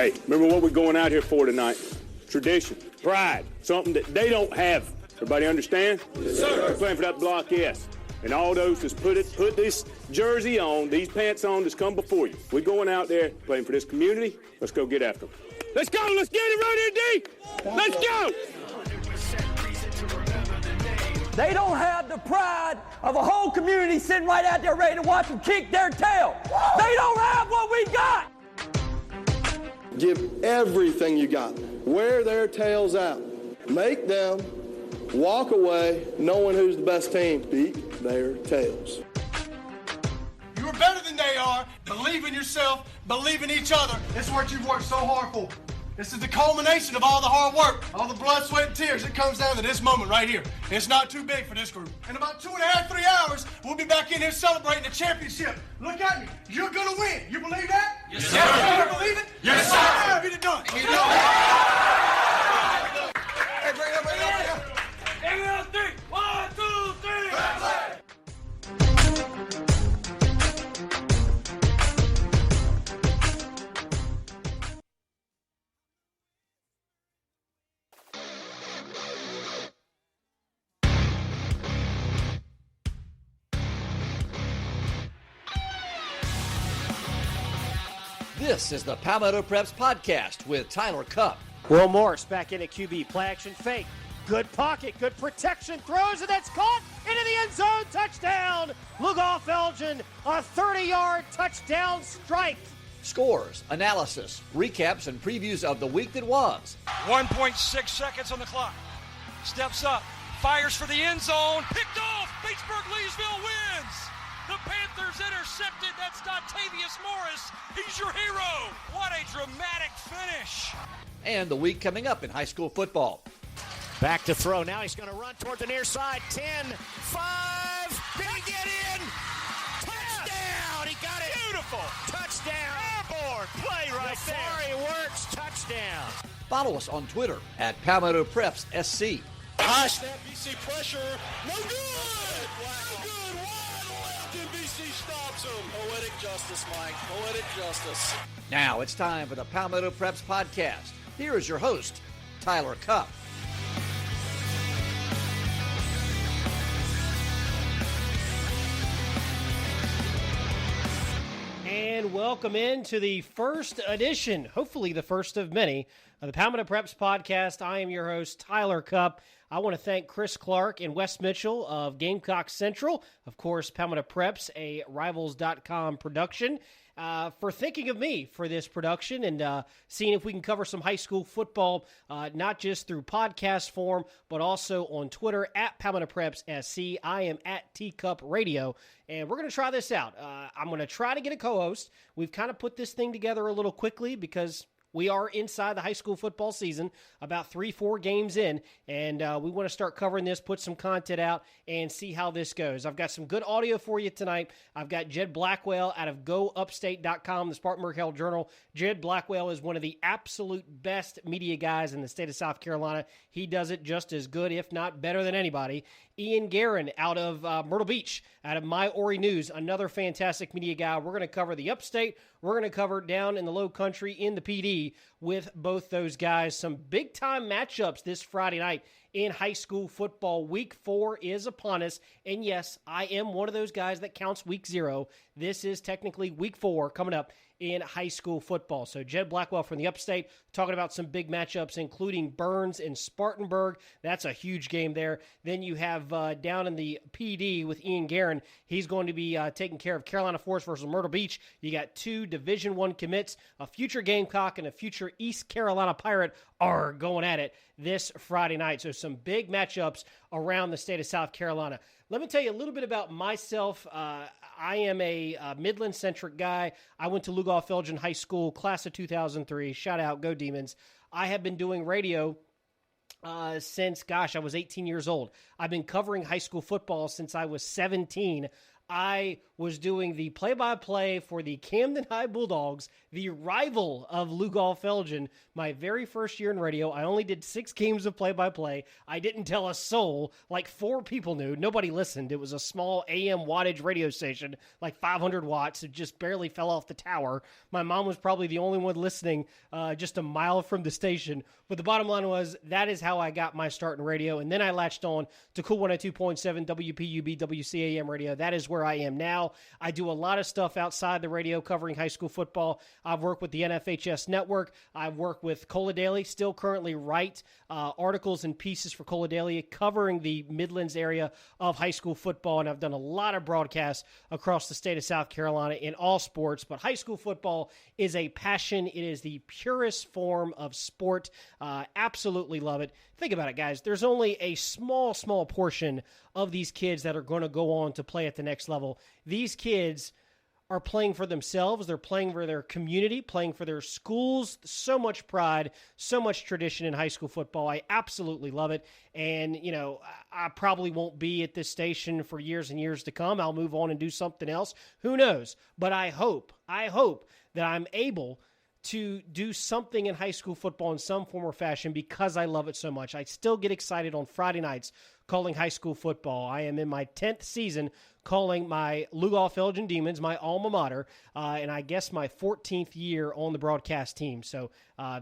Hey, remember what we're going out here for tonight? Tradition, pride, something that they don't have. Everybody understand? Yes, sir. We're playing for that Block S. And all those that's put this jersey on, these pants on, that's come before you. We're going out there playing for this community. Let's go get after them. Let's go. Let's get it right here, D. Let's go. They don't have the pride of a whole community sitting right out there ready to watch them kick their tail. They don't have what we got. Give everything you got. Wear their tails out. Make them walk away knowing who's the best team. Beat their tails. You are better than they are. Believe in yourself. Believe in each other. This is what you've worked so hard for. This is the culmination of all the hard work, all the blood, sweat, and tears. It comes down to this moment right here. It's not too big for this group. In about 2.5, 3 hours, we'll be back in here celebrating the championship. Look at me. You're going to win. You believe that? Yes, sir. You believe it? Yes, sir. Get it done. Hey, bring it up, bring it up. Everyone, 3. 1, 2, 3. This is the Palmetto Preps Podcast with Tyler Cupp. Will Morris back in at QB. Play action fake. Good pocket. Good protection. Throws, and that's caught into the end zone. Touchdown. Lugoff Elgin. A 30-yard touchdown strike. Scores, analysis, recaps, and previews of the week that was. 1.6 seconds on the clock. Steps up. Fires for the end zone. Picked off. Batesburg-Leesville wins. The Panthers intercepted. That's Dontavius Morris. He's your hero. What a dramatic finish. And the week coming up in high school football. Back to throw. Now he's going to run toward the near side. 10, 5. Did he get in? Touchdown. He got it. Beautiful. Touchdown. Airborne. Play right there. Safari works. Touchdown. Follow us on Twitter at Palmetto Preps SC. High snap, BC pressure. No good. Wow. No good. Wide left, and BC stops him. Poetic justice, Mike. Poetic justice. Now it's time for the Palmetto Preps Podcast. Here is your host, Tyler Cupp. And welcome into the first edition, hopefully the first of many, of the Palmetto Preps Podcast. I am your host, Tyler Cupp. I want to thank Chris Clark and Wes Mitchell of Gamecock Central, of course, Palmetto Preps, a Rivals.com production, for thinking of me for this production and seeing if we can cover some high school football, not just through podcast form, but also on Twitter at Palmetto Preps SC. I am at Teacup Radio, and we're going to try this out. I'm going to try to get a co-host. We've kind of put this thing together a little quickly because we are inside the high school football season, about 3-4 games in, and we want to start covering this, put some content out, and see how this goes. I've got some good audio for you tonight. I've got Jed Blackwell out of GoUpstate.com, the Spartanburg Herald Journal. Jed Blackwell is one of the absolute best media guys in the state of South Carolina. He does it just as good, if not better than anybody. Ian Guerin out of Myrtle Beach, out of My Ori News, another fantastic media guy. We're going to cover the upstate. We're going to cover down in the low country in the PD with both those guys. Some big-time matchups this Friday night in high school football. Week 4 is upon us. And yes, I am one of those guys that counts week 0. This is technically week 4 coming up in high school football. So Jed Blackwell from the upstate talking about some big matchups, including Burns and Spartanburg. That's a huge game there. Then you have down in the PD with Ian Guerin. He's going to be taking care of Carolina Forest versus Myrtle Beach. You got 2 Division I commits, a future Gamecock and a future East Carolina Pirate are going at it this Friday night. So some big matchups around the state of South Carolina. Let me tell you a little bit about myself. I am a Midland-centric guy. I went to Lugoff Elgin High School, class of 2003. Shout out, go Demons. I have been doing radio since, I was 18 years old. I've been covering high school football since I was 17. I was doing the play-by-play for the Camden High Bulldogs, the rival of Lugolf-Elgin, my very first year in radio. I only did 6 games of play-by-play. I didn't tell a soul. Like 4 people knew. Nobody listened. It was a small AM wattage radio station, like 500 watts. It just barely fell off the tower. My mom was probably the only one listening just a mile from the station. But the bottom line was that is how I got my start in radio. And then I latched on to Cool 102.7 WPUB WCAM radio. That is where I am now. I do a lot of stuff outside the radio covering high school football. I've worked with the NFHS Network. I've worked with Cola Daily, still currently write articles and pieces for Cola Daily covering the Midlands area of high school football. And I've done a lot of broadcasts across the state of South Carolina in all sports. But high school football is a passion. It is the purest form of sport. Absolutely love it. Think about it, guys. There's only a small portion of these kids that are going to go on to play at the next level. These kids are playing for themselves. They're playing for their community, playing for their schools. So much pride, so much tradition in high school football. I absolutely love it. And, you know, I probably won't be at this station for years and years to come. I'll move on and do something else. Who knows? But I hope that I'm able to do something in high school football in some form or fashion because I love it so much. I still get excited on Friday nights calling high school football. I am in my 10th season calling my Lugolf-Elgin Demons, my alma mater, and I guess my 14th year on the broadcast team. So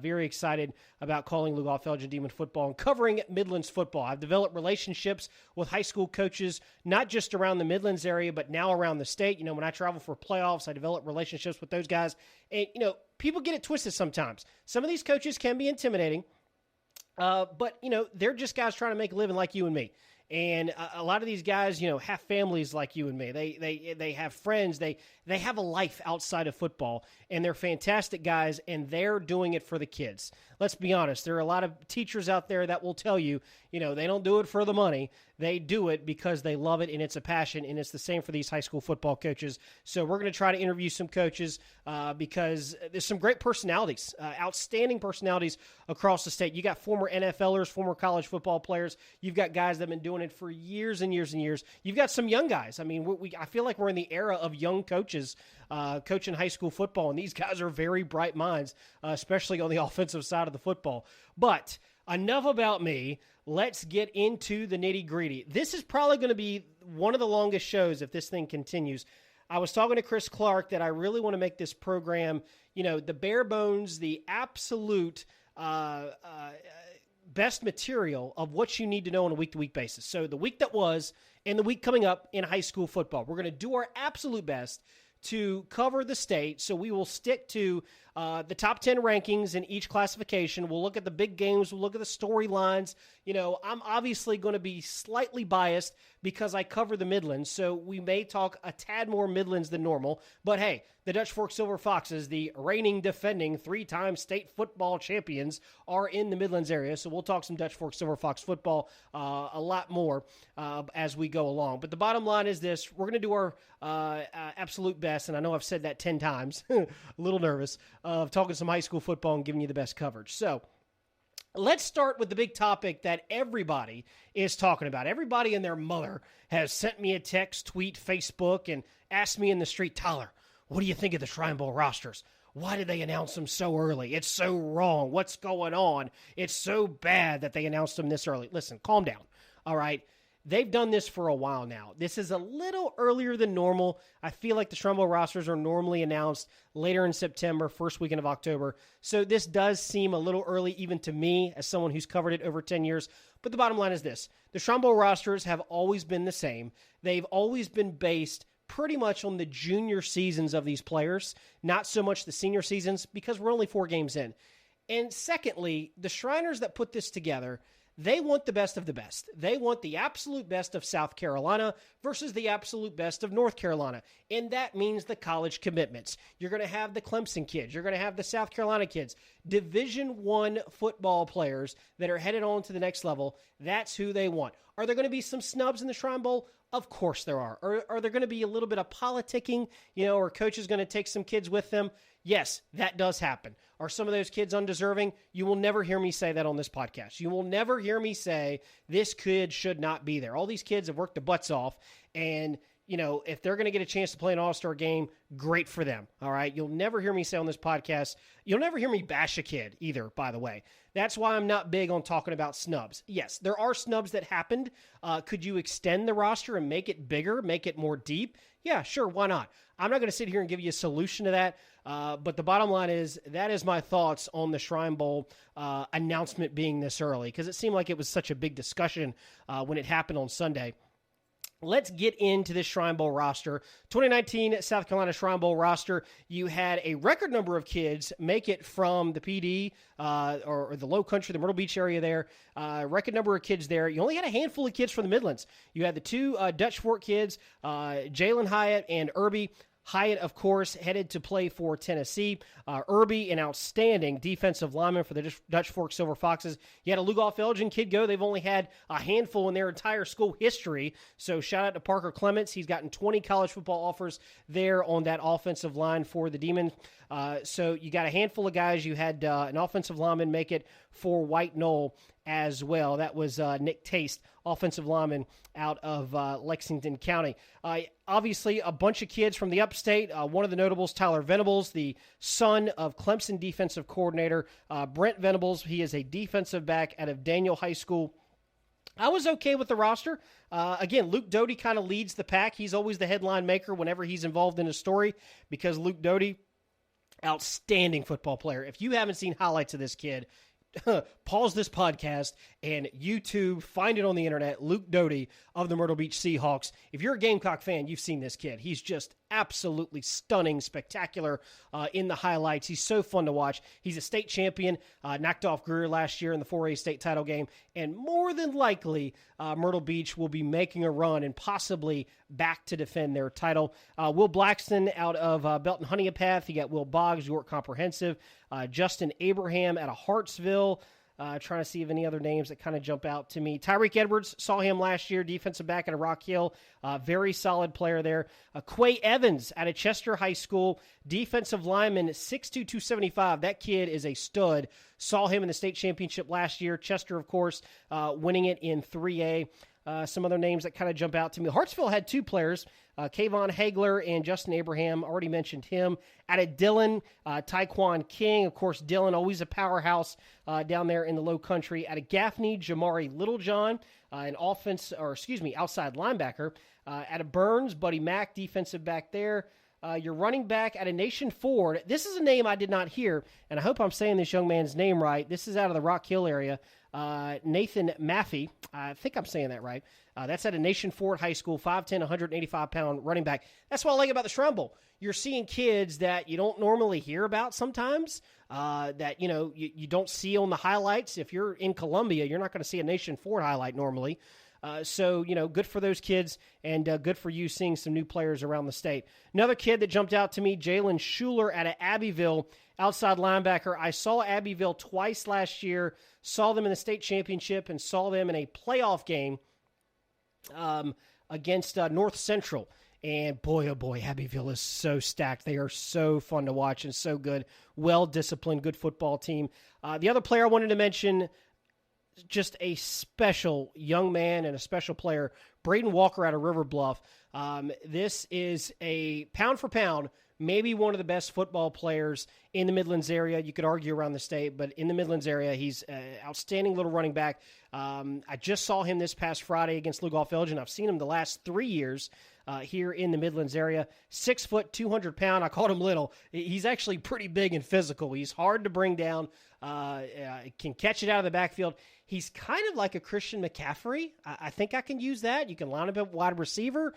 very excited about calling Lugolf-Elgin Demon football and covering Midlands football. I've developed relationships with high school coaches, not just around the Midlands area, but now around the state. You know, when I travel for playoffs, I develop relationships with those guys. And, you know, people get it twisted sometimes. Some of these coaches can be intimidating, but, you know, they're just guys trying to make a living like you and me. And a lot of these guys, you know, have families like you and me. They have friends. They have a life outside of football, and they're fantastic guys, and they're doing it for the kids. Let's be honest. There are a lot of teachers out there that will tell you, you know, they don't do it for the money. They do it because they love it, and it's a passion, and it's the same for these high school football coaches. So we're going to try to interview some coaches because there's some great personalities, outstanding personalities across the state. You got former NFLers, former college football players. You've got guys that have been doing it for years and years and years. You've got some young guys. I mean, I feel like we're in the era of young coaches coaching high school football, and these guys are very bright minds, especially on the offensive side of the football. But enough about me. Let's get into the nitty-gritty. This is probably going to be one of the longest shows if this thing continues. I was talking to Chris Clark that I really want to make this program, you know, the bare bones, the absolute best material of what you need to know on a week-to-week basis. So the week that was and the week coming up in high school football. We're going to do our absolute best to cover the state, so we will stick to the top 10 rankings in each classification. We'll look at the big games. We'll look at the storylines. You know, I'm obviously going to be slightly biased because I cover the Midlands, so we may talk a tad more Midlands than normal. But hey, the Dutch Fork Silver Foxes, the reigning, defending, 3-time state football champions, are in the Midlands area, so we'll talk some Dutch Fork Silver Fox football a lot more as we go along. But the bottom line is this. We're going to do our absolute best, and I know I've said that 10 times, a little nervous, of talking some high school football and giving you the best coverage. So let's start with the big topic that everybody is talking about. Everybody and their mother has sent me a text, tweet, Facebook, and asked me in the street, Tyler, what do you think of the Shrine Bowl rosters? Why did they announce them so early? It's so wrong. What's going on? It's so bad that they announced them this early. Listen, calm down, all right? They've done this for a while now. This is a little earlier than normal. I feel like the Shrine Bowl rosters are normally announced later in September, first weekend of October. So this does seem a little early even to me as someone who's covered it over 10 years. But the bottom line is this. The Shrine Bowl rosters have always been the same. They've always been based pretty much on the junior seasons of these players, not so much the senior seasons because we're only 4 games in. And secondly, the Shriners that put this together, they want the best of the best. They want the absolute best of South Carolina versus the absolute best of North Carolina. And that means the college commitments. You're going to have the Clemson kids. You're going to have the South Carolina kids. Division I football players that are headed on to the next level. That's who they want. Are there going to be some snubs in the Shrine Bowl? Of course there are. Are there going to be a little bit of politicking, you know, or coaches going to take some kids with them? Yes, that does happen. Are some of those kids undeserving? You will never hear me say that on this podcast. You will never hear me say this kid should not be there. All these kids have worked their butts off, and if they're going to get a chance to play an all-star game, great for them, all right? You'll never hear me say on this podcast, you'll never hear me bash a kid either, by the way. That's why I'm not big on talking about snubs. Yes, there are snubs that happened. Could you extend the roster and make it bigger, make it more deep? Yeah, sure, why not? I'm not going to sit here and give you a solution to that, but the bottom line is that is my thoughts on the Shrine Bowl announcement being this early, because it seemed like it was such a big discussion when it happened on Sunday. Let's get into this Shrine Bowl roster. 2019 South Carolina Shrine Bowl roster, you had a record number of kids make it from the PD or the Low Country, the Myrtle Beach area there. Record number of kids there. You only had a handful of kids from the Midlands. You had the two Dutch Fork kids, Jalen Hyatt and Irby. Hyatt, of course, headed to play for Tennessee. Irby, an outstanding defensive lineman for the Dutch Fork Silver Foxes. You had a Lugoff Elgin kid go. They've only had a handful in their entire school history. So shout out to Parker Clements. He's gotten 20 college football offers there on that offensive line for the Demons. So you got a handful of guys. You had an offensive lineman make it for White Knoll as well. That was Nick Taste, offensive lineman out of Lexington County. Obviously, a bunch of kids from the upstate. One of the notables, Tyler Venables, the son of Clemson defensive coordinator Brent Venables. He is a defensive back out of Daniel High School. I was okay with the roster. Again, Luke Doty kind of leads the pack. He's always the headline maker whenever he's involved in a story, because Luke Doty, outstanding football player. If you haven't seen highlights of this kid, pause this podcast and YouTube, find it on the internet, Luke Doty of the Myrtle Beach Seahawks. If you're a Gamecock fan, you've seen this kid. He's just absolutely stunning, spectacular in the highlights. He's so fun to watch. He's a state champion, knocked off Guerin last year in the 4A state title game, and more than likely, Myrtle Beach will be making a run and possibly back to defend their title. Will Blackston out of Belton Honeypath. You got Will Boggs, York Comprehensive. Justin Abraham out of Hartsville. Trying to see if any other names that kind of jump out to me. Tyreek Edwards, saw him last year, defensive back out of Rock Hill. Very solid player there. Quay Evans out of Chester High School, defensive lineman, 6'2", 275. That kid is a stud. Saw him in the state championship last year. Chester, of course, winning it in 3A. Some other names that kind of jump out to me. Hartsville had two players, Kayvon Hagler and Justin Abraham. Already mentioned him. Out of Dillon, Tyquan King. Of course, Dillon, always a powerhouse down there in the Low Country. Out of Gaffney, Jamari Littlejohn, an outside linebacker. Out of Burns, Buddy Mack, defensive back there. Your running back out of Nation Ford. This is a name I did not hear, and I hope I'm saying this young man's name right. This is out of the Rock Hill area. Nathan Maffey. I think I'm saying that right. That's at a Nation Ford High School, 5'10", 185-pound running back. That's what I like about the Shrine Bowl. You're seeing kids that you don't normally hear about sometimes, that you don't see on the highlights. If you're in Columbia, you're not going to see a Nation Ford highlight normally. So, good for those kids, and good for you seeing some new players around the state. Another kid that jumped out to me, Jalen Schuler out of Abbeville, outside linebacker. I saw Abbeville twice last year, saw them in the state championship, and saw them in a playoff game against North Central. And boy, oh boy, Abbeville is so stacked. They are so fun to watch and so good. Well-disciplined, good football team. The other player I wanted to mention, just a special young man and a special player, Braden Walker out of River Bluff. This is a pound for pound, maybe one of the best football players in the Midlands area. You could argue around the state, but in the Midlands area, he's an outstanding little running back. I just saw him this past Friday against Lugoff Elgin. I've seen him the last 3 years here in the Midlands area. 6 foot, 200 pound. I called him little. He's actually pretty big and physical. He's hard to bring down. Can catch it out of the backfield. He's kind of like a Christian McCaffrey. I think I can use that. You can line him up wide receiver,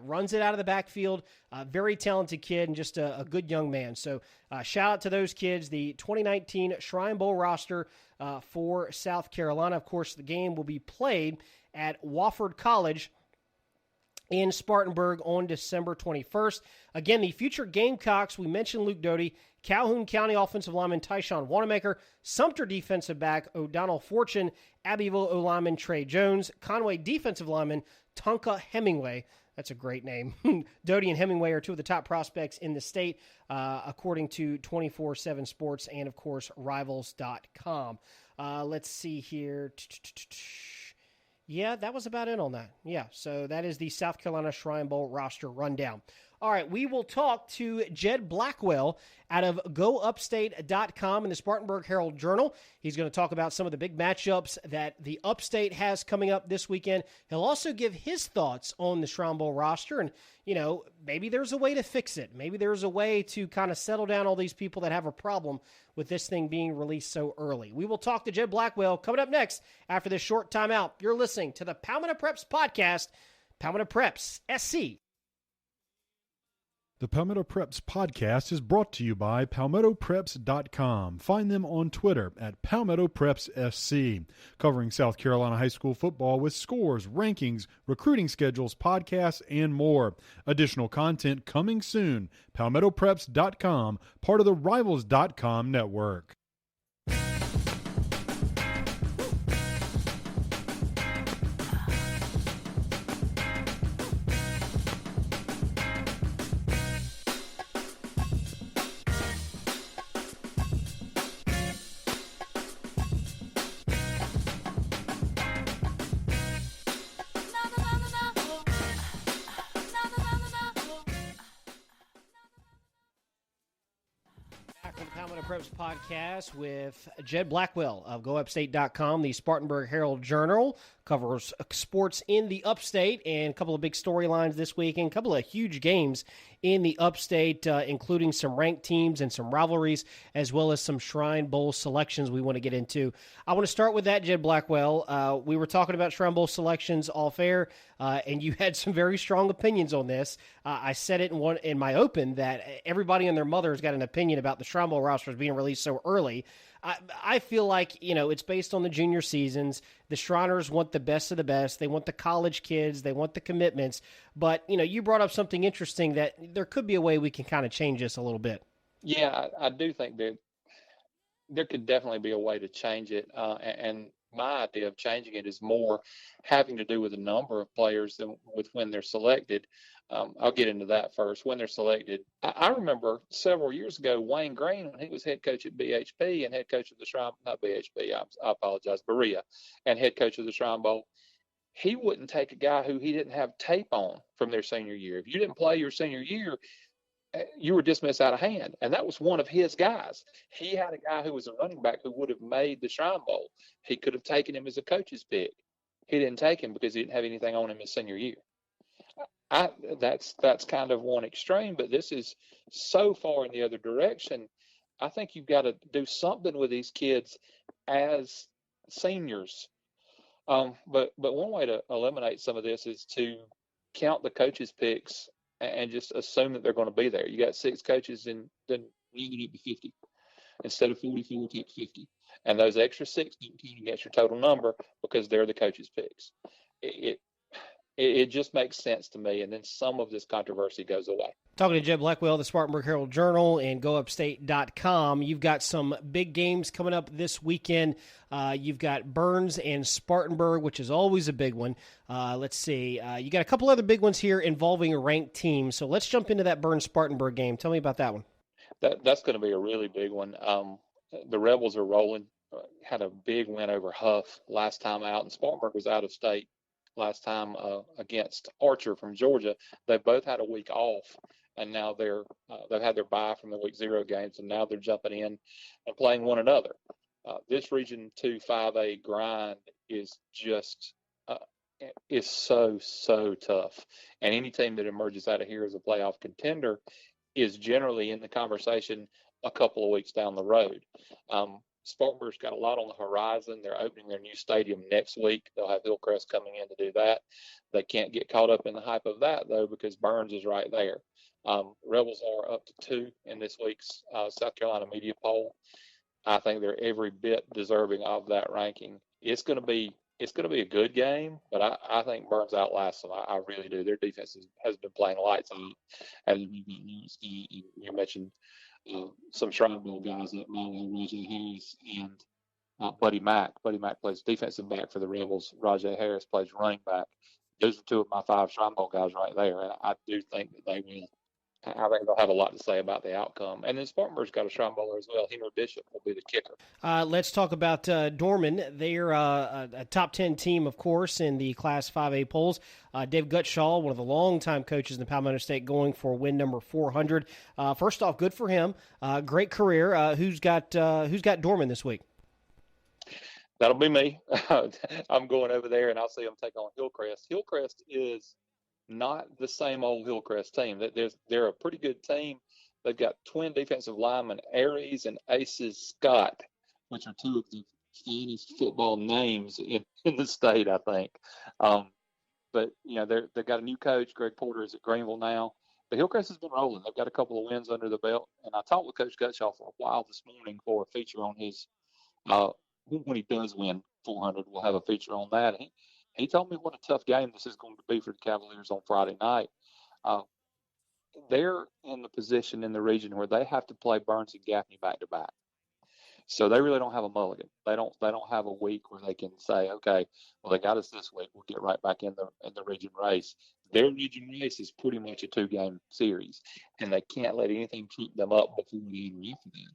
runs it out of the backfield. Very talented kid and just a good young man. So shout out to those kids. The 2019 Shrine Bowl roster for South Carolina. Of course, the game will be played at Wofford College in Spartanburg on December 21st. Again, the future Gamecocks, we mentioned Luke Doty, Calhoun County offensive lineman Tyshawn Wanamaker, Sumter defensive back O'Donnell Fortune, Abbeville O-lineman Trey Jones, Conway defensive lineman Tonka Hemingway. That's a great name. Doty and Hemingway are two of the top prospects in the state, according to 24/7 Sports and, of course, Rivals.com. Let's see here. Yeah, that was about it on that. Yeah, so that is the South Carolina Shrine Bowl roster rundown. All right, we will talk to Jed Blackwell out of GoUpstate.com and the Spartanburg Herald-Journal. He's going to talk about some of the big matchups that the Upstate has coming up this weekend. He'll also give his thoughts on the Shrine Bowl roster, and, you know, maybe there's a way to fix it. Maybe there's a way to kind of settle down all these people that have a problem with this thing being released so early. We will talk to Jed Blackwell coming up next after this short timeout. You're listening to the Palmetto Preps Podcast, Palmetto Preps SC. The Palmetto Preps podcast is brought to you by PalmettoPreps.com. Find them on Twitter at PalmettoPrepsSC, covering South Carolina high school football with scores, rankings, recruiting schedules, podcasts, and more. Additional content coming soon. PalmettoPreps.com, part of the Rivals.com network. Preps podcast with Jed Blackwell of GoUpstate.com. The Spartanburg Herald-Journal covers sports in the Upstate, and a couple of big storylines this week, and a couple of huge games in the Upstate, including some ranked teams and some rivalries, as well as some Shrine Bowl selections we want to get into. I want to start with that, Jed Blackwell. We were talking about Shrine Bowl selections off air, and you had some very strong opinions on this. I said it in my open that everybody and their mother has got an opinion about the Shrine Bowl rosters being released so early. I feel like, you know, it's based on the junior seasons. The Shriners want the best of the best. They want the college kids. They want the commitments. But, you know, you brought up something interesting that there could be a way we can kind of change this a little bit. Yeah, I do think that there could definitely be a way to change it. And my idea of changing it is more having to do with the number of players than with when they're selected. I'll get into that first. When they're selected, I remember several years ago, Wayne Green, when he was head coach at BHP and head coach of the Shrine, not BHP, I apologize, Berea, and head coach of the Shrine Bowl, he wouldn't take a guy who he didn't have tape on from their senior year. If you didn't play your senior year, you were dismissed out of hand. And that was one of his guys. He had a guy who was a running back who would have made the Shrine Bowl. He could have taken him as a coach's pick. He didn't take him because he didn't have anything on him his senior year. That's kind of one extreme, but this is so far in the other direction. I think you've got to do something with these kids as seniors. But one way to eliminate some of this is to count the coaches' picks and just assume that they're going to be there. You got 6 coaches, and then you get up to 50 instead of 44, take 50. And those extra 6 don't count against your total number because they're the coaches' picks. It just makes sense to me, and then some of this controversy goes away. Talking to Jed Blackwell, the Spartanburg Herald-Journal, and GoUpstate.com. You've got some big games coming up this weekend. You've got Burns and Spartanburg, which is always a big one. Let's see. You got a couple other big ones here involving ranked teams. So let's jump into that Burns-Spartanburg game. Tell me about that one. That's going to be a really big one. The Rebels are rolling. Had a big win over Huff last time out, and Spartanburg was out of state last time against Archer from Georgia. They both had a week off, and now they've had their bye from the week 0 games, and now they're jumping in and playing one another. This Region 2 5A grind is just is so tough, and any team that emerges out of here as a playoff contender is generally in the conversation a couple of weeks down the road. Spartanburg's got a lot on the horizon. They're opening their new stadium next week. They'll have Hillcrest coming in to do that. They can't get caught up in the hype of that, though, because Burns is right there. Rebels are up to 2 in this week's South Carolina media poll. I think they're every bit deserving of that ranking. It's going to be a good game, but I think Burns outlasts them. I really do. Their defense has been playing lights out. And you mentioned some Shrine Bowl guys like Rajay Harris and Buddy Mack. Buddy Mack plays defensive back for the Rebels. Rajay Harris plays running back. Those are 2 of my 5 Shrine Bowl guys right there. And I do think that they will I think they'll have a lot to say about the outcome. And then Spartanburg's got a Shrine Bowler as well. Henry Bishop will be the kicker. Let's talk about Dorman. They're a top 10 team, of course, in the Class 5A polls. Dave Gutschall, one of the longtime coaches in the Palmetto State, going for win number 400. First off, good for him. Great career. Who's got Dorman this week? That'll be me. I'm going over there, and I'll see them take on Hillcrest. Hillcrest is not the same old Hillcrest team. They're a pretty good team. They've got twin defensive linemen, Aries and Aces Scott, which are two of the finest football names in the state, I think. But, they've got a new coach. Greg Porter is at Greenville now. But Hillcrest has been rolling. They've got a couple of wins under the belt. And I talked with Coach Gutschall for a while this morning for a feature on his when he does win 400, we'll have a feature on that. He told me what a tough game this is going to be for the Cavaliers on Friday night. They're in the position in the region where they have to play Burns and Gaffney back to back. So they really don't have a mulligan. They don't have a week where they can say, okay, well, they got us this week. We'll get right back in the region race. Their region race is pretty much a 2-game series, and they can't let anything keep them up before they enter after that.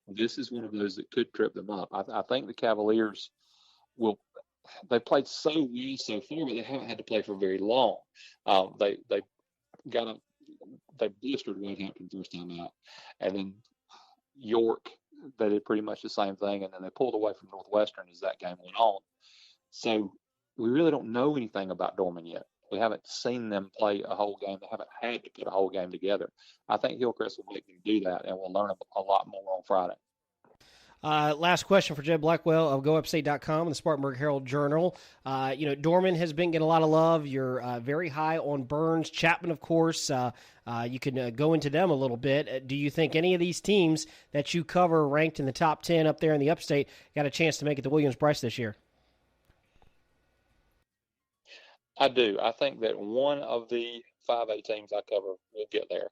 This is one of those that could trip them up. I think the Cavaliers they played so well so far, but they haven't had to play for very long. They blistered Westhampton first time out, and then York, they did pretty much the same thing, and then they pulled away from Northwestern as that game went on. So we really don't know anything about Dorman yet. We haven't seen them play a whole game. They haven't had to put a whole game together. I think Hillcrest will make them do that, and we'll learn a lot more on Friday. Last question for Jed Blackwell of GoUpstate.com and the Spartanburg Herald-Journal. Dorman has been getting a lot of love. You're very high on Burns. Chapman, of course. You can go into them a little bit. Do you think any of these teams that you cover ranked in the top 10 up there in the upstate got a chance to make it to Williams-Brice this year? I do. I think that one of the 5A teams I cover will get there.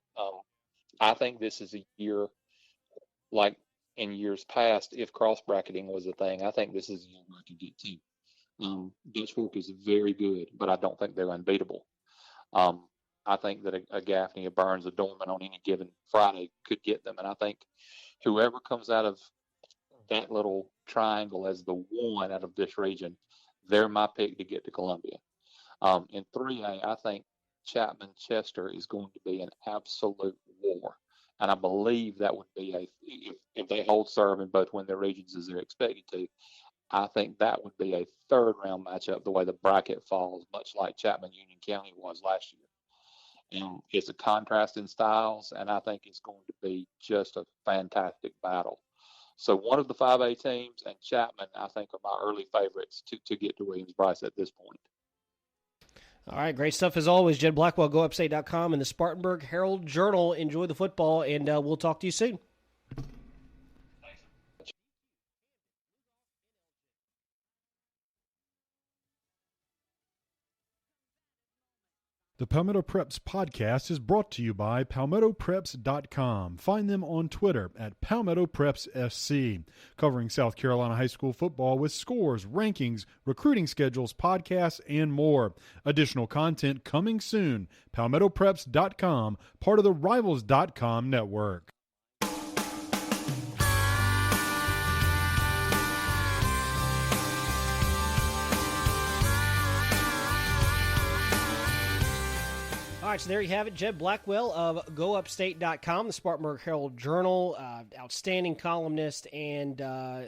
I think this is a year like in years past, if cross-bracketing was a thing. I think this is a year where I could get to. Dutch Fork is very good, but I don't think they're unbeatable. I think that a Gaffney, a Burns, a Dorman on any given Friday could get them. And I think whoever comes out of that little triangle as the one out of this region, they're my pick to get to Columbia. In 3A, I think Chapman-Chester is going to be an absolute war. And I believe that would be if they hold serve and both win their regions as they're expected to, I think that would be a third-round matchup the way the bracket falls, much like Chapman-Union County was last year. And it's a contrast in styles, and I think it's going to be just a fantastic battle. So one of the 5A teams and Chapman, I think, are my early favorites to get to Williams-Brice at this point. All right, great stuff as always. Jed Blackwell, GoUpstate.com and the Spartanburg Herald-Journal. Enjoy the football, and we'll talk to you soon. The Palmetto Preps podcast is brought to you by PalmettoPreps.com. Find them on Twitter at PalmettoPrepsSC, covering South Carolina high school football with scores, rankings, recruiting schedules, podcasts, and more. Additional content coming soon. PalmettoPreps.com, part of the Rivals.com network. All right, so there you have it. Jed Blackwell of GoUpstate.com, the Spartanburg Herald-Journal, outstanding columnist and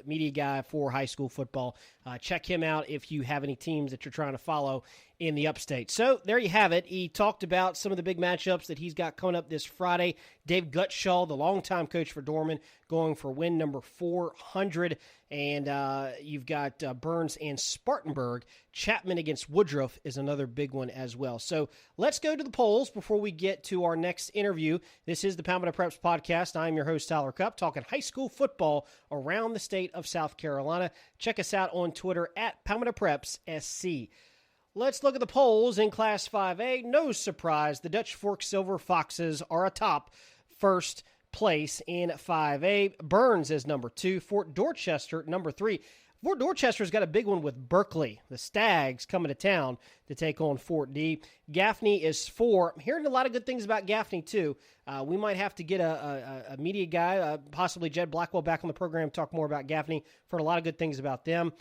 media guy for high school football. Check him out if you have any teams that you're trying to follow in the upstate. So there you have it. He talked about some of the big matchups that he's got coming up this Friday. Dave Gutschall, the longtime coach for Dorman, going for win number 400. And you've got Burns and Spartanburg. Chapman against Woodruff is another big one as well. So let's go to the polls before we get to our next interview. This is the Palmetto Preps Podcast. I'm your host, Tyler Cupp, talking high school football around the state of South Carolina. Check us out on Twitter at PalmettoPrepsSC. Let's look at the polls in Class 5A. No surprise, the Dutch Fork Silver Foxes are atop first place in 5A. Burns is number 2. Fort Dorchester, number 3. Fort Dorchester's got a big one with Berkeley. The Stags coming to town to take on Fort D. Gaffney is 4. I'm hearing a lot of good things about Gaffney, too. We might have to get a media guy, possibly Jed Blackwell, back on the program, talk more about Gaffney. Heard a lot of good things about them.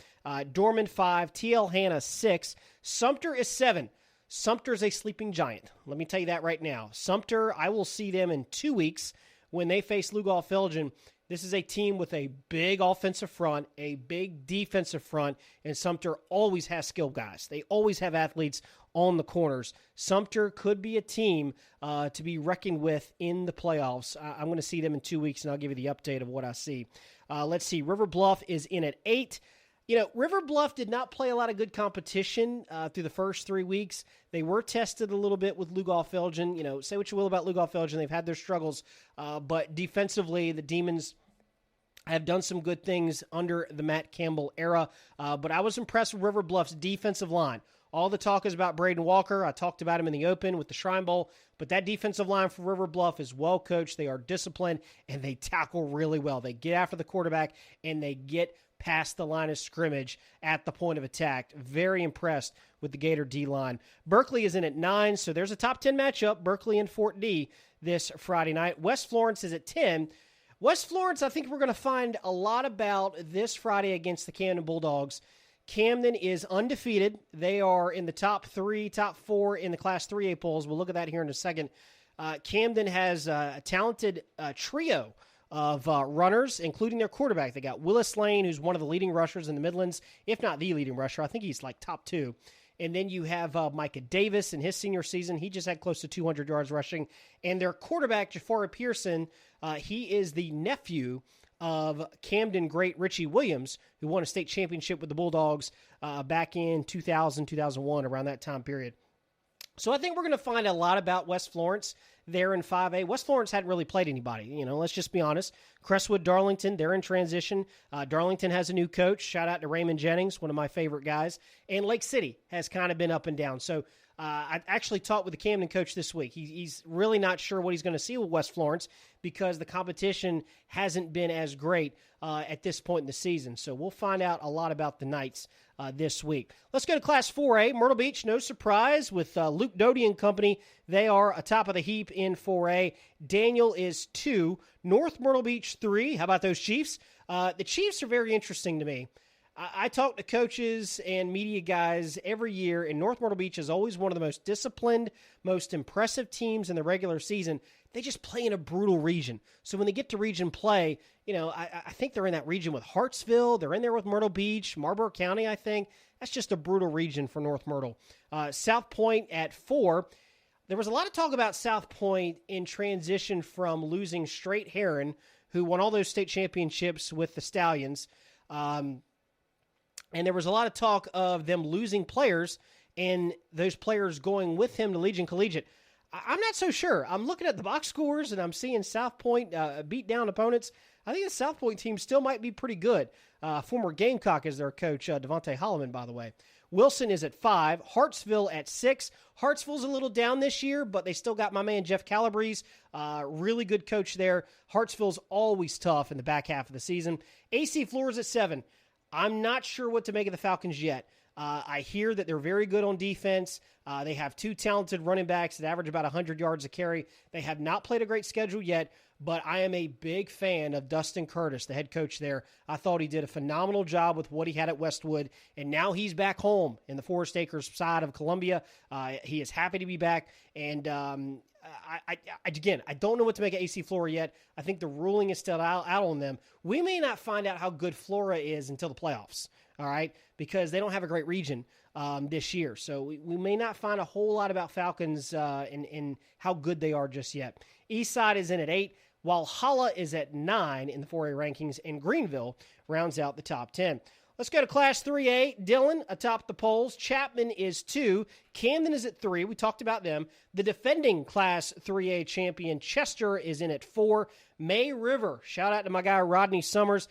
Dorman 5, TL Hanna 6. Sumter is 7. Sumter's a sleeping giant. Let me tell you that right now. Sumter, I will see them in 2 weeks when they face Lugol-Felgen. This is a team with a big offensive front, a big defensive front, and Sumter always has skilled guys. They always have athletes on the corners. Sumter could be a team to be reckoned with in the playoffs. I'm going to see them in 2 weeks, and I'll give you the update of what I see. Let's see. River Bluff is in at 8. You know, River Bluff did not play a lot of good competition through the first 3 weeks. They were tested a little bit with Lugol-Felgen. You know, say what you will about Lugol-Felgen. They've had their struggles. But defensively, the Demons have done some good things under the Matt Campbell era. But I was impressed with River Bluff's defensive line. All the talk is about Braden Walker. I talked about him in the open with the Shrine Bowl. But that defensive line for River Bluff is well coached. They are disciplined, and they tackle really well. They get after the quarterback, and they get past the line of scrimmage at the point of attack. Very impressed with the Gator D-line. Berkeley is in at 9, so there's a top 10 matchup, Berkeley and Fort D this Friday night. West Florence is at 10. West Florence, I think we're going to find a lot about this Friday against the Camden Bulldogs. Camden is undefeated. They are in the top 3, top 4 in the Class 3A polls. We'll look at that here in a second. Camden has a talented trio of runners, including their quarterback. They got Willis Lane, who's one of the leading rushers in the Midlands, if not the leading rusher. I think he's like top 2. And then you have Micah Davis in his senior season. He just had close to 200 yards rushing. And their quarterback, Jafari Pearson, he is the nephew of Camden great Richie Williams, who won a state championship with the Bulldogs back in 2000, 2001, around that time period. So I think we're going to find a lot about West Florence there in 5A. West Florence hadn't really played anybody. You know, let's just be honest. Crestwood, Darlington, they're in transition. Darlington has a new coach. Shout out to Raymond Jennings, one of my favorite guys. And Lake City has kind of been up and down. So I actually talked with the Camden coach this week. He's really not sure what he's going to see with West Florence because the competition hasn't been as great at this point in the season. So we'll find out a lot about the Knights this week. Let's go to Class 4A. Myrtle Beach, no surprise, with Luke Doty and company. They are atop of the heap in 4A. Daniel is 2. North Myrtle Beach 3. How about those Chiefs? The Chiefs are very interesting to me. I talk to coaches and media guys every year, and North Myrtle Beach is always one of the most disciplined, most impressive teams in the regular season. They just play in a brutal region. So when they get to region play, you know, I think they're in that region with Hartsville. They're in there with Myrtle Beach, Marlborough County, I think. That's just a brutal region for North Myrtle. South Point at 4. There was a lot of talk about South Point in transition from losing Straight Heron, who won all those state championships with the Stallions. And there was a lot of talk of them losing players and those players going with him to Legion Collegiate. I'm not so sure. I'm looking at the box scores, and I'm seeing South Point beat down opponents. I think the South Point team still might be pretty good. Former Gamecock is their coach, Devontae Holloman, by the way. Wilson is at 5. Hartsville at 6. Hartsville's a little down this year, but they still got my man Jeff Calabrese, really good coach there. Hartsville's always tough in the back half of the season. AC Flores at 7. I'm not sure what to make of the Falcons yet. I hear that they're very good on defense. They have 2 talented running backs that average about 100 yards a carry. They have not played a great schedule yet, but I am a big fan of Dustin Curtis, the head coach there. I thought he did a phenomenal job with what he had at Westwood, and now he's back home in the Forest Acres side of Columbia. He is happy to be back, and I don't know what to make of AC Flora yet. I think the ruling is still out on them. We may not find out how good Flora is until the playoffs, all right, because they don't have a great region this year. So we may not find a whole lot about Falcons in how good they are just yet. Eastside is in at 8, while Holla is at 9 in the 4A rankings, and Greenville rounds out the top 10. Let's go to Class 3A. Dillon atop the polls. Chapman is 2. Camden is at 3. We talked about them. The defending Class 3A champion, Chester, is in at 4. May River, shout out to my guy Rodney Summers.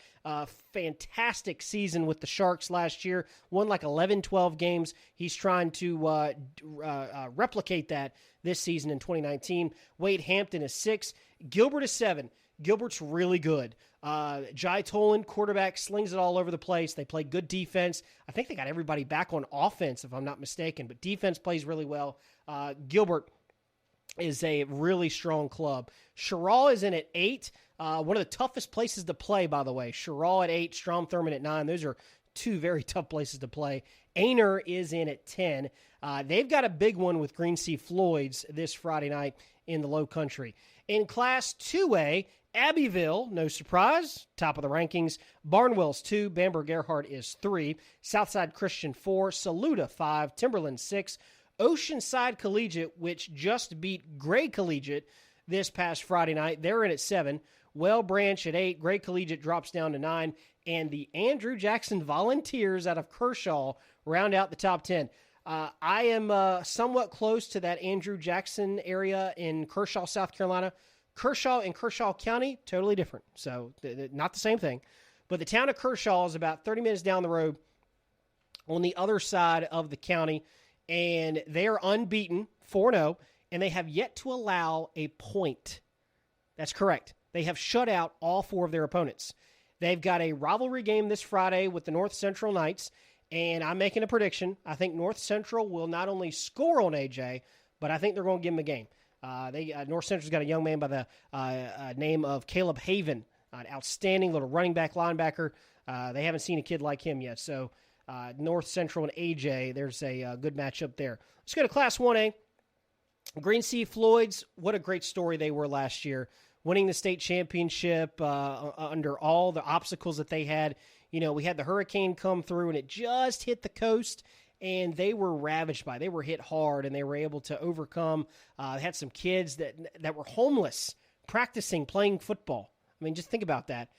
Fantastic season with the Sharks last year. Won like 11, 12 games. He's trying to replicate that this season in 2019. Wade Hampton is 6. Gilbert is 7. Gilbert's really good. Jai Tolan, quarterback, slings it all over the place. They play good defense. I think they got everybody back on offense, if I'm not mistaken, but defense plays really well. Gilbert is a really strong club. Sherrall is in at 8. One of the toughest places to play, by the way. Sherrall at 8, Strom Thurmond at 9. Those are two very tough places to play. Aner is in at 10. They've got a big one with Green Sea Floyd's this Friday night in the Low Country. In Class 2A, Abbeville, no surprise, top of the rankings. Barnwell's 2, Bamberg Gerhardt is 3, Southside Christian 4, Saluda 5, Timberland 6, Oceanside Collegiate, which just beat Gray Collegiate this past Friday night, they're in at 7, Well Branch at 8, Gray Collegiate drops down to 9, and the Andrew Jackson Volunteers out of Kershaw round out the top 10. I am somewhat close to that Andrew Jackson area in Kershaw, South Carolina. Kershaw and Kershaw County, totally different. So not the same thing. But the town of Kershaw is about 30 minutes down the road on the other side of the county. And they are unbeaten, 4-0, and they have yet to allow a point. That's correct. They have shut out all 4 of their opponents. They've got a rivalry game this Friday with the North Central Knights. And I'm making a prediction. I think North Central will not only score on AJ, but I think they're going to give him a game. North Central's got a young man by the name of Caleb Haven, an outstanding little running back, linebacker. They haven't seen a kid like him yet. So North Central and AJ, there's a good matchup there. Let's go to Class 1A. Green Sea Floyd's, what a great story they were last year, winning the state championship under all the obstacles that they had. You know, we had the hurricane come through, and it just hit the coast, and they were ravaged by it. They were hit hard, and they were able to overcome. They had some kids that were homeless practicing, playing football. I mean, just think about that.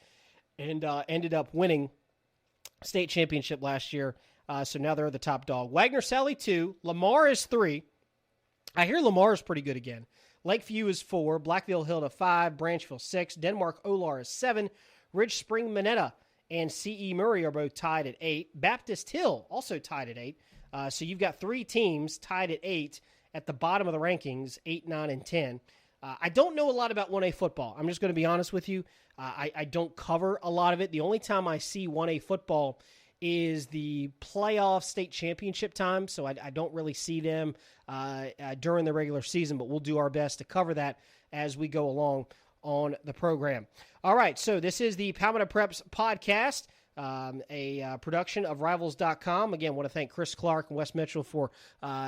And ended up winning state championship last year. So now they're the top dog. Wagner Sally 2. Lamar is 3. I hear Lamar is pretty good again. Lakeview is 4. Blackville Hill 5. Branchville 6. Denmark Olar is 7. Ridge Spring Minetta and C.E. Murray are both tied at 8. Baptist Hill also tied at 8. So you've got 3 teams tied at 8 at the bottom of the rankings, 8, 9, and 10. I don't know a lot about 1A football. I'm just going to be honest with you. I don't cover a lot of it. The only time I see 1A football is the playoff state championship time, so I don't really see them during the regular season, but we'll do our best to cover that as we go along on the program. All right, so this is the Palmetto Preps podcast, a production of Rivals.com. Again, want to thank Chris Clark and Wes Mitchell for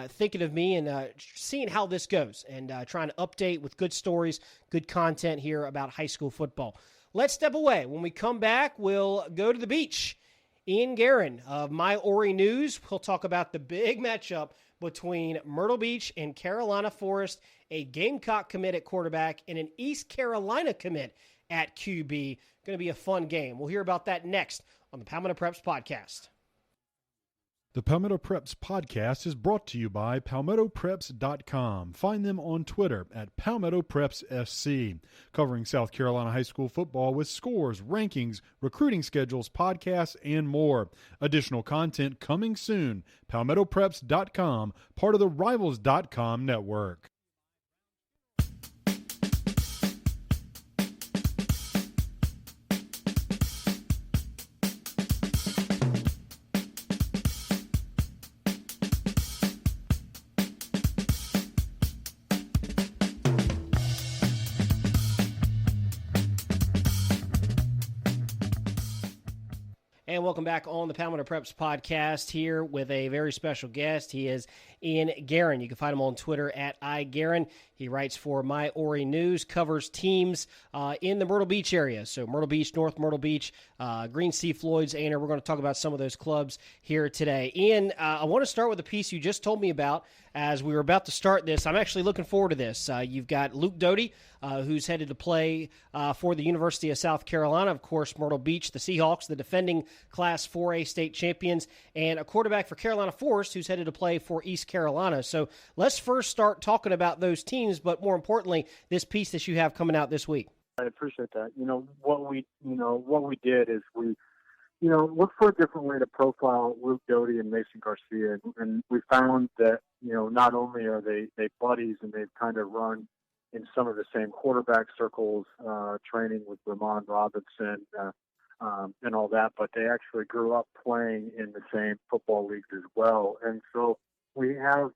thinking of me and seeing how this goes and trying to update with good stories, good content here about high school football. Let's step away. When we come back, we'll go to the beach. Ian Guerin of My Ori News. We'll talk about the big matchup between Myrtle Beach and Carolina Forest, a Gamecock commit at quarterback and an East Carolina commit at QB. Going to be a fun game. We'll hear about that next on the Palmetto Preps podcast. The Palmetto Preps podcast is brought to you by PalmettoPreps.com. Find them on Twitter at PalmettoPrepsSC, covering South Carolina high school football with scores, rankings, recruiting schedules, podcasts, and more. Additional content coming soon. PalmettoPreps.com, part of the Rivals.com network. And welcome back on the Palmetto Preps podcast here with a very special guest. He is Ian Guerin. You can find him on Twitter at iGuerin. He writes for My Ori News, covers teams in the Myrtle Beach area. So Myrtle Beach, North Myrtle Beach, Green Sea Floyd's, Aner. We're going to talk about some of those clubs here today. Ian, I want to start with a piece you just told me about as we were about to start this. I'm actually looking forward to this. You've got Luke Doty, who's headed to play for the University of South Carolina. Of course, Myrtle Beach, the Seahawks, the defending Class 4A state champions, and a quarterback for Carolina Forest, who's headed to play for East Carolina. So let's first start talking about those teams, but more importantly, this piece that you have coming out this week. I appreciate that. What we did is we looked for a different way to profile Luke Doty and Mason Garcia, and we found that not only are they buddies and they've kind of run in some of the same quarterback circles, training with Ramon Robinson and all that, but they actually grew up playing in the same football leagues as well. And so we have,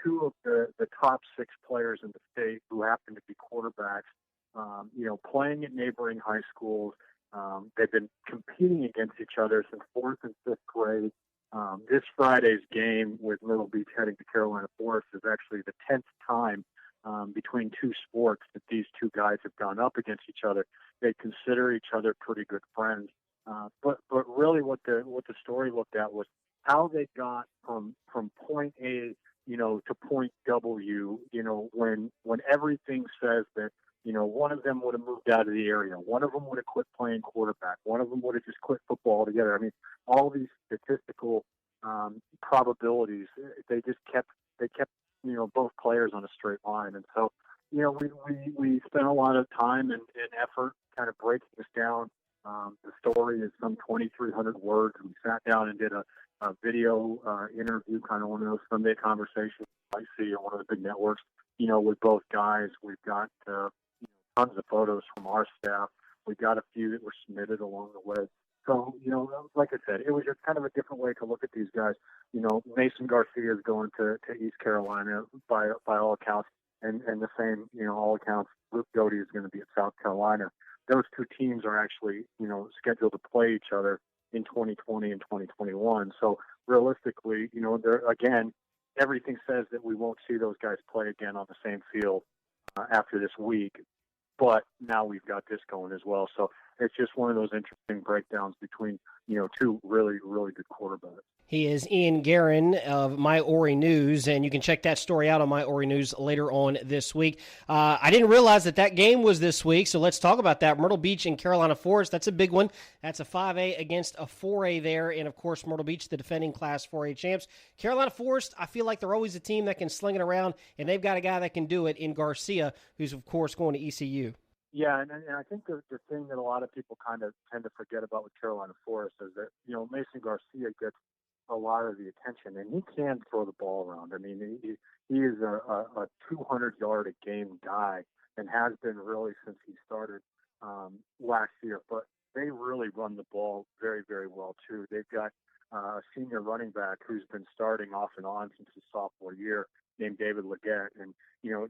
two of the top 6 players in the state who happen to be quarterbacks, playing at neighboring high schools. They've been competing against each other since 4th and 5th grade. This Friday's game with Myrtle Beach heading to Carolina Forest is actually the 10th time between two sports that these two guys have gone up against each other. They consider each other pretty good friends. But really what the story looked at was how they got from point A, to point W, when everything says that, one of them would have moved out of the area. One of them would have quit playing quarterback. One of them would have just quit football altogether. I mean, all these statistical probabilities, they kept both players on a straight line. And so, we spent a lot of time and effort kind of breaking this down. The story is some 2,300 words. We sat down and did a video interview, kind of one of those Sunday conversations I see on one of the big networks, with both guys. We've got tons of photos from our staff. We got a few that were submitted along the way. So, like I said, it was just kind of a different way to look at these guys. Mason Garcia is going to East Carolina by all accounts, and the same, all accounts, Luke Doty is going to be at South Carolina. Those two teams are actually, scheduled to play each other in 2020 and 2021. So realistically, again, everything says that we won't see those guys play again on the same field after this week. But now we've got this going as well. So it's just one of those interesting breakdowns between, two really, really good quarterbacks. He is Ian Guerin of My Ori News, and you can check that story out on My Ori News later on this week. I didn't realize that game was this week, so let's talk about that. Myrtle Beach and Carolina Forest, that's a big one. That's a 5A against a 4A there, and, of course, Myrtle Beach, the defending Class 4A champs. Carolina Forest, I feel like they're always a team that can sling it around, and they've got a guy that can do it in Garcia, who's, of course, going to ECU. Yeah, and I think the thing that a lot of people kind of tend to forget about with Carolina Forest is that, Mason Garcia gets a lot of the attention, and he can throw the ball around. I mean, he is a 200-yard-a-game guy and has been really since he started last year. But they really run the ball very, very well, too. They've got a senior running back who's been starting off and on since his sophomore year named David Leggett. And,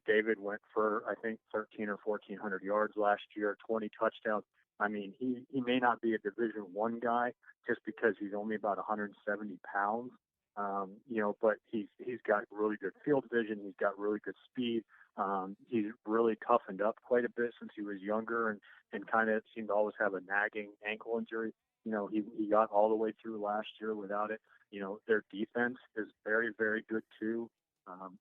David went for, I think, 1,300 or 1,400 yards last year, 20 touchdowns. I mean, he may not be a Division I guy just because he's only about 170 pounds, but he's got really good field vision. He's got really good speed. He's really toughened up quite a bit since he was younger and kind of seemed to always have a nagging ankle injury. He got all the way through last year without it. Their defense is very, very good too.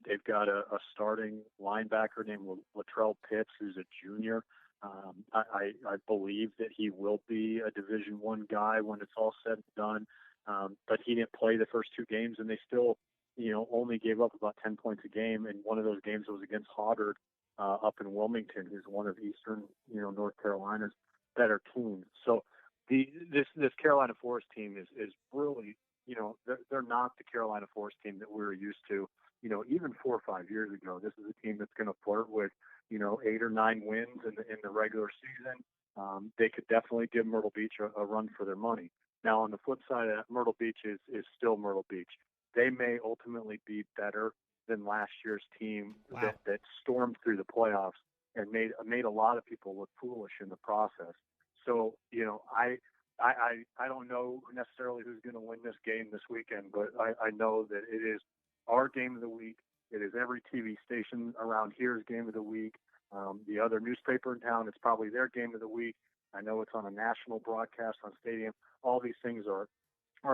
They've got a starting linebacker named Latrell Pitts, who's a junior. I believe that he will be a Division I guy when it's all said and done. But he didn't play the first 2 games, and they still, only gave up about 10 points a game. And one of those games was against Hoddard up in Wilmington, who's one of Eastern, North Carolina's better teams. So this Carolina Forest team is really, they're not the Carolina Forest team that we were used to. Even 4 or 5 years ago, this is a team that's going to flirt with, 8 or 9 wins in the regular season. They could definitely give Myrtle Beach a run for their money. Now, on the flip side of that, Myrtle Beach is still Myrtle Beach. They may ultimately be better than last year's team that stormed through the playoffs and made a lot of people look foolish in the process. So, I don't know necessarily who's going to win this game this weekend, but I know that it is our game of the week. It is every TV station around here's game of the week. The other newspaper in town, it's probably their game of the week. I know it's on a national broadcast on Stadium. All these things are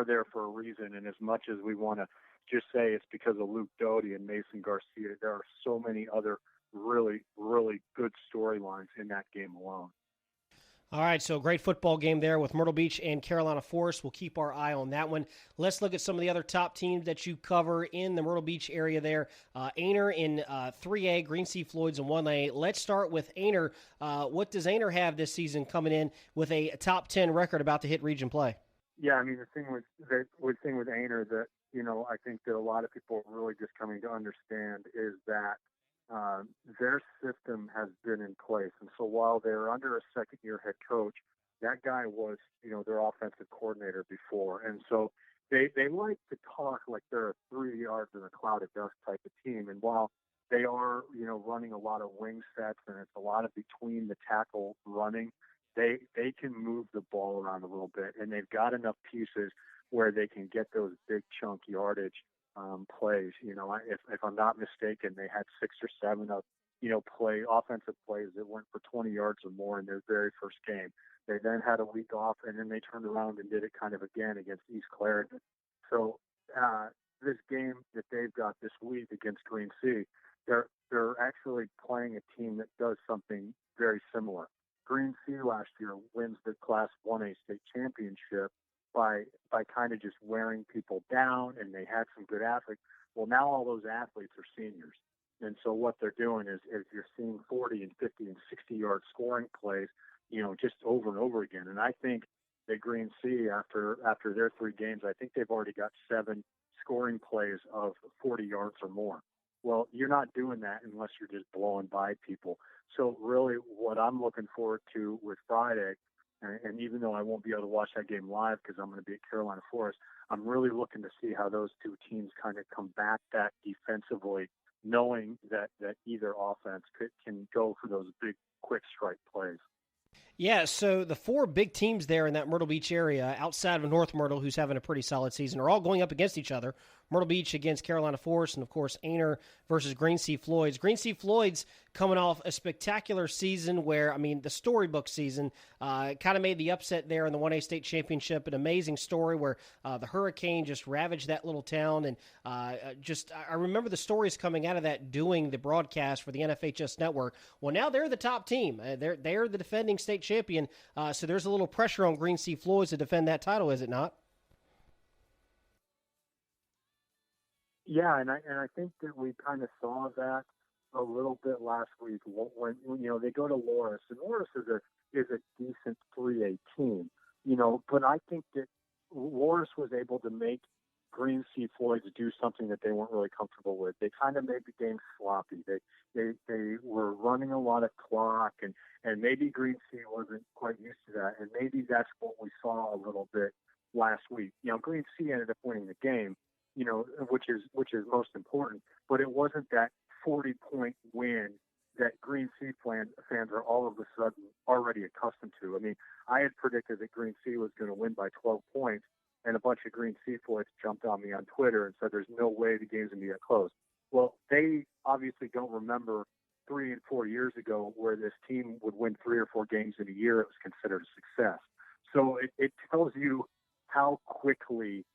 there for a reason. And as much as we want to just say it's because of Luke Doty and Mason Garcia, there are so many other really, really good storylines in that game alone. All right, so great football game there with Myrtle Beach and Carolina Forest. We'll keep our eye on that one. Let's look at some of the other top teams that you cover in the Myrtle Beach area there. Aner in 3A, Green Sea Floyds in 1A. Let's start with Aner. What does Aner have this season coming in with a top 10 record about to hit region play? Yeah, I mean, the thing with Aner that, I think that a lot of people are really just coming to understand is that their system has been in place. And so while they're under a second-year head coach, that guy was, their offensive coordinator before. And so they like to talk like they're a 3 yards in a cloud of dust type of team. And while they are, running a lot of wing sets and it's a lot of between the tackle running, they can move the ball around a little bit. And they've got enough pieces where they can get those big chunk yardage plays. If I'm not mistaken, they had 6 or 7 of, offensive plays that went for 20 yards or more in their very first game. They then had a week off, and then they turned around and did it kind of again against East Clarendon. So this game that they've got this week against Green Sea, they're actually playing a team that does something very similar. Green Sea last year wins the Class 1A state championship by kind of just wearing people down, and they had some good athletes. Well, now all those athletes are seniors. And so what they're doing is you're seeing 40 and 50 and 60-yard scoring plays, just over and over again. And I think that Green Sea, after their 3 games, I think they've already got 7 scoring plays of 40 yards or more. Well, you're not doing that unless you're just blowing by people. So really what I'm looking forward to with Friday, and even though I won't be able to watch that game live because I'm going to be at Carolina Forest, I'm really looking to see how those 2 teams kind of combat that defensively, knowing that either offense can go for those big, quick strike plays. Yeah, so the 4 big teams there in that Myrtle Beach area, outside of North Myrtle, who's having a pretty solid season, are all going up against each other. Myrtle Beach against Carolina Forest, and, of course, Aner versus Green Sea Floyd's. Green Sea Floyd's coming off a spectacular season where, the storybook season, kind of made the upset there in the 1A state championship, an amazing story where the hurricane just ravaged that little town. And I remember the stories coming out of that doing the broadcast for the NFHS network. Well, now they're the top team. They're the defending state champion, so there's a little pressure on Green Sea Floyd's to defend that title, is it not? Yeah, and I think that we kind of saw that a little bit last week when they go to Loris, and Loris is a decent 3A team, but I think that Loris was able to make Green Sea Floyd's do something that they weren't really comfortable with. They kind of made the game sloppy. They were running a lot of clock, and maybe Green Sea wasn't quite used to that, and maybe that's what we saw a little bit last week. Green Sea ended up winning the game, which is most important, but it wasn't that 40-point win that Green Sea fans are all of a sudden already accustomed to. I had predicted that Green Sea was going to win by 12 points, and a bunch of Green Sea Floyds jumped on me on Twitter and said there's no way the game's going to be that close. Well, they obviously don't remember 3 and 4 years ago where this team would win 3 or 4 games in a year. It was considered a success. So it tells you how quickly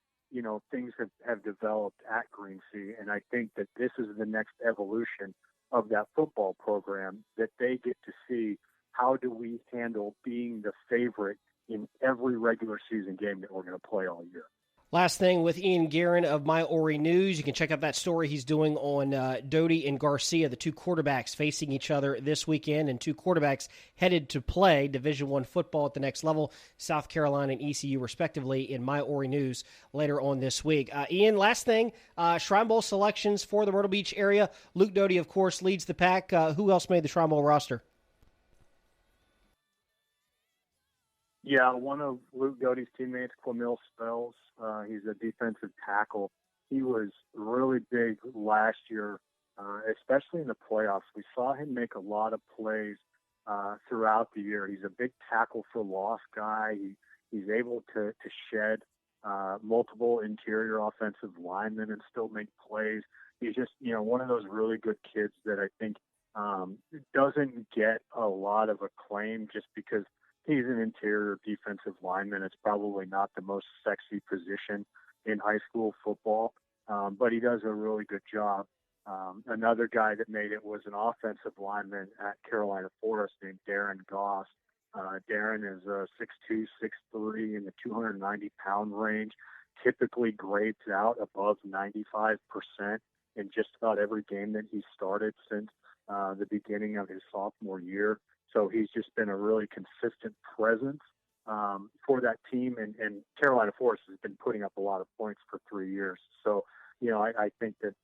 things have developed at Green Sea, and I think that this is the next evolution of that football program, that they get to see how do we handle being the favorite in every regular season game that we're going to play all year. Last thing with Ian Guerin of My Ori News. You can check out that story he's doing on Doty and Garcia, the 2 quarterbacks facing each other this weekend, and 2 quarterbacks headed to play Division I football at the next level, South Carolina and ECU respectively, in My Ori News later on this week. Ian, last thing, Shrine Bowl selections for the Myrtle Beach area. Luke Doty, of course, leads the pack. Who else made the Shrine Bowl roster? Yeah, one of Luke Doty's teammates, Quamil Spells, he's a defensive tackle. He was really big last year, especially in the playoffs. We saw him make a lot of plays throughout the year. He's a big tackle for loss guy. He's able to shed multiple interior offensive linemen and still make plays. He's just, one of those really good kids that I think doesn't get a lot of acclaim just because he's an interior defensive lineman. It's probably not the most sexy position in high school football, but he does a really good job. Another guy that made it was an offensive lineman at Carolina Forest named Darren Goss. Darren is 6'2", 6'3", in the 290-pound range, typically grades out above 95% in just about every game that he started since the beginning of his sophomore year. So he's just been a really consistent presence for that team, and Carolina Forest has been putting up a lot of points for 3 years. So, I think that,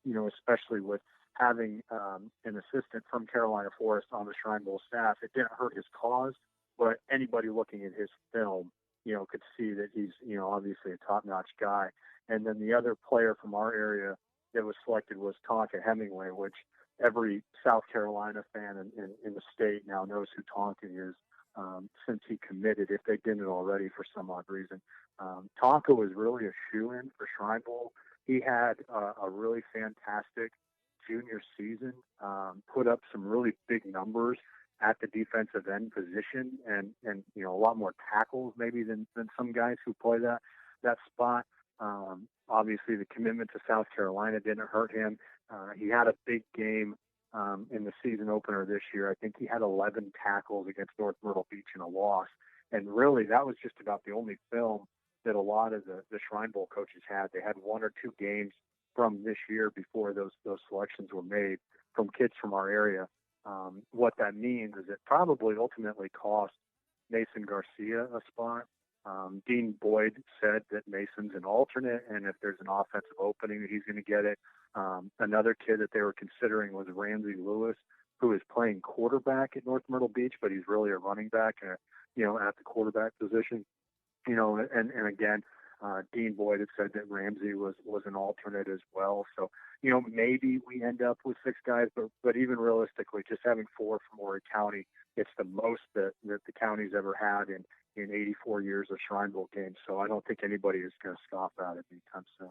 especially with having an assistant from Carolina Forest on the Shrine Bowl staff, it didn't hurt his cause, but anybody looking at his film, could see that he's, obviously a top-notch guy. And then the other player from our area that was selected was Tonka Hemingway, which every South Carolina fan in the state now knows who Tonka is since he committed, if they didn't already for some odd reason. Tonka was really a shoo-in for Shrine Bowl. He had a really fantastic junior season, put up some really big numbers at the defensive end position and a lot more tackles maybe than some guys who play that spot. Obviously the commitment to South Carolina didn't hurt him. He had a big game in the season opener this year. I think he had 11 tackles against North Myrtle Beach in a loss. And really that was just about the only film that a lot of the Shrine Bowl coaches had. They had one or two games from this year before those selections were made from kids from our area. What that means is it probably ultimately cost Mason Garcia a spot. Dean Boyd said that Mason's an alternate, and if there's an offensive opening, he's going to get it. Another kid that they were considering was Ramsey Lewis, who is playing quarterback at North Myrtle Beach, but he's really a running back, at the quarterback position. And again, Dean Boyd had said that Ramsey was an alternate as well. So, maybe we end up with 6 guys, but even realistically, just having 4 from Horry County, it's the most that the county's ever had in 84 years of Shrine Bowl games. So I don't think anybody is going to scoff at it anytime soon.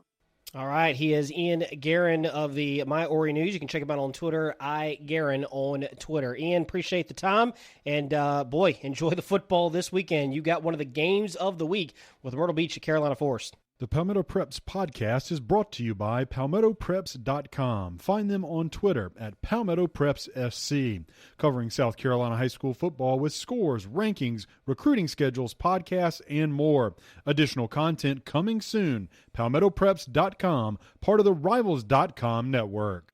All right. He is Ian Guerin of the My Ori News. You can check him out on Twitter, Guerin on Twitter. Ian, appreciate the time. And, enjoy the football this weekend. You got one of the games of the week with Myrtle Beach at Carolina Forest. The Palmetto Preps podcast is brought to you by PalmettoPreps.com. Find them on Twitter at PalmettoPrepsSC, covering South Carolina high school football with scores, rankings, recruiting schedules, podcasts, and more. Additional content coming soon. PalmettoPreps.com, part of the Rivals.com network.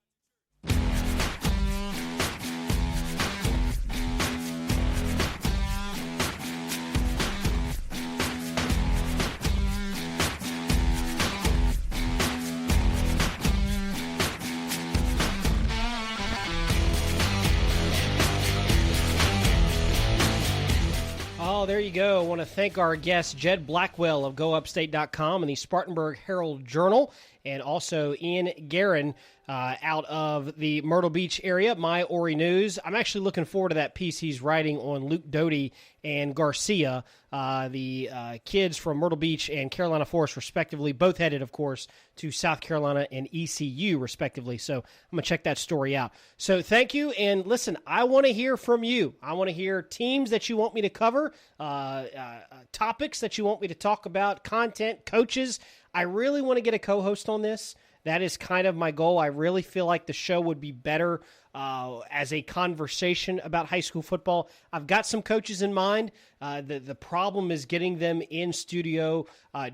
Oh, there you go. I want to thank our guest, Jed Blackwell of GoUpstate.com and the Spartanburg Herald Journal, and also Ian Guerin out of the Myrtle Beach area, My Ori News. I'm actually looking forward to that piece he's writing on Luke Doty and Garcia, the kids from Myrtle Beach and Carolina Forest, respectively, both headed, of course, to South Carolina and ECU, respectively. So I'm going to check that story out. So thank you, and listen, I want to hear from you. I want to hear teams that you want me to cover, topics that you want me to talk about, content, coaches. I really want to get a co-host on this. That is kind of my goal. I really feel like the show would be better as a conversation about high school football. I've got some coaches in mind. The problem is getting them in studio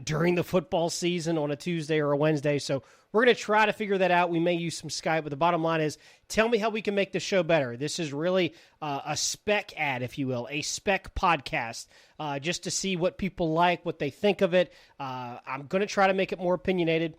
during the football season on a Tuesday or a Wednesday. So we're going to try to figure that out. We may use some Skype, but the bottom line is tell me how we can make the show better. This is really a spec ad, if you will, a spec podcast, just to see what people like, what they think of it. I'm going to try to make it more opinionated.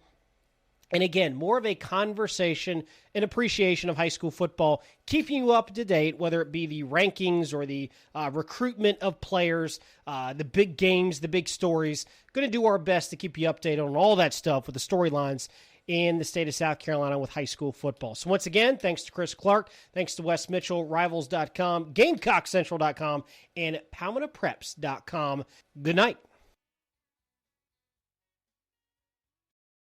And again, more of a conversation and appreciation of high school football, keeping you up to date, whether it be the rankings or the recruitment of players, the big games, the big stories. Going to do our best to keep you updated on all that stuff with the storylines in the state of South Carolina with high school football. So once again, thanks to Chris Clark, thanks to Wes Mitchell, Rivals.com, GamecockCentral.com, and PalmettoPreps.com. Good night.